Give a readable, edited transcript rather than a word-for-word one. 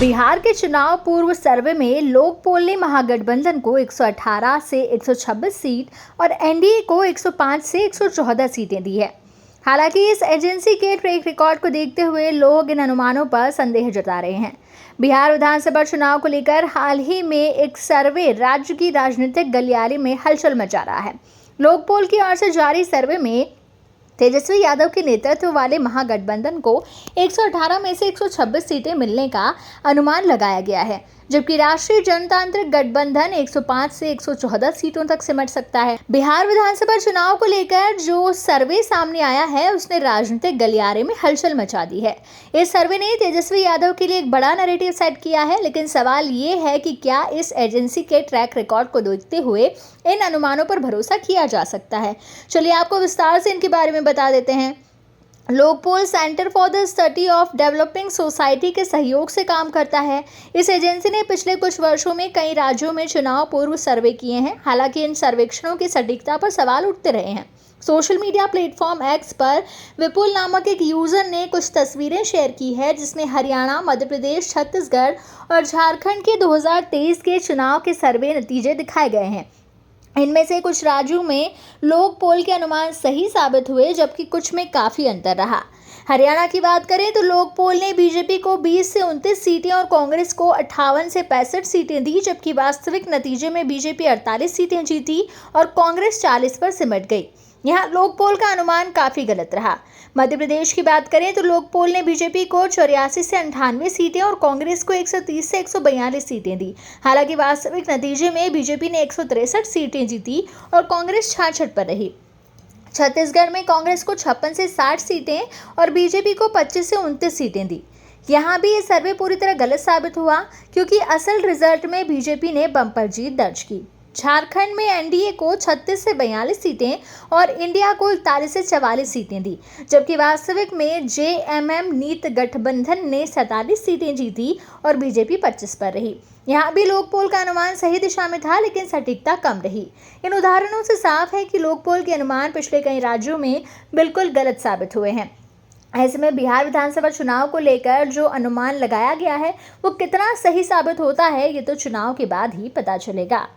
बिहार के चुनाव पूर्व सर्वे में लोक पोल ने महागठबंधन को 118 से 126 सीट और एनडीए को 105 से 114 सीटें दी है। हालांकि इस एजेंसी के ट्रैक रिकॉर्ड को देखते हुए लोग इन अनुमानों पर संदेह जता रहे हैं। बिहार विधानसभा चुनाव को लेकर हाल ही में एक सर्वे राज्य की राजनीतिक गलियारे में हलचल मचा रहा है। लोक पोल की ओर से जारी सर्वे में तेजस्वी यादव के नेतृत्व वाले महागठबंधन को 118 में से 126 सीटें मिलने का अनुमान लगाया गया है, जबकि राष्ट्रीय जनतांत्रिक गठबंधन 105 से 114 सीटों तक सिमट सकता है। बिहार विधानसभा चुनाव को लेकर जो सर्वे सामने आया है उसने राजनीतिक गलियारे में हलचल मचा दी है। इस सर्वे ने तेजस्वी यादव के लिए एक बड़ा नैरेटिव सेट किया है, लेकिन सवाल ये है कि क्या इस एजेंसी के ट्रैक रिकॉर्ड को देखते हुए इन अनुमानों पर भरोसा किया जा सकता है। चलिए आपको विस्तार से इनके बारे में बता देते हैं। Lok Poll centre for the study of developing society के सहयोग से काम करता है। इस एजेंसी ने पिछले कुछ वर्षों में कई राज्यों में चुनाव पूर्व सर्वे किए हैं। हालांकि इन सर्वेक्षणों की सटीकता पर सवाल उठते रहे हैं। सोशल मीडिया प्लेटफॉर्म एक्स पर विपुल नामक एक यूजर ने कुछ तस्वीरें शेयर की है, जिसमें हरियाणा, मध्य प्रदेश, छत्तीसगढ़ और झारखंड के 2023 के चुनाव के सर्वे नतीजे दिखाए गए हैं। इनमें से कुछ राज्यों में लोक पोल के अनुमान सही साबित हुए, जबकि कुछ में काफ़ी अंतर रहा। हरियाणा की बात करें तो लोक पोल ने बीजेपी को 20 से 29 सीटें और कांग्रेस को 58 से 65 सीटें दी, जबकि वास्तविक नतीजे में बीजेपी 48 सीटें जीती और कांग्रेस 40 पर सिमट गई। यहाँ लोक पोल का अनुमान काफ़ी गलत रहा। मध्य प्रदेश की बात करें तो लोक पोल ने बीजेपी को 84 से 98 सीटें और कांग्रेस को 130 से 142 सीटें दी। हालांकि वास्तविक नतीजे में बीजेपी ने 163 सीटें जीती और कांग्रेस 66 पर रही। छत्तीसगढ़ में कांग्रेस को 56 से 60 सीटें और बीजेपी को 25 से 29 सीटें दी। यहाँ भी ये सर्वे पूरी तरह गलत साबित हुआ, क्योंकि असल रिजल्ट में बीजेपी ने बम्पर जीत दर्ज की। झारखंड में एनडीए को 36 से 42 सीटें और इंडिया को 41 से 44 सीटें दी, जबकि वास्तविक में जेएमएम नीत गठबंधन ने 47 सीटें जीती और बीजेपी 25 पर रही। यहाँ भी लोक पोल का अनुमान सही दिशा में था, लेकिन सटीकता कम रही। इन उदाहरणों से साफ है कि लोक पोल के अनुमान पिछले कई राज्यों में बिल्कुल गलत साबित हुए हैं। ऐसे में बिहार विधानसभा चुनाव को लेकर जो अनुमान लगाया गया है वो कितना सही साबित होता है, ये तो चुनाव के बाद ही पता चलेगा।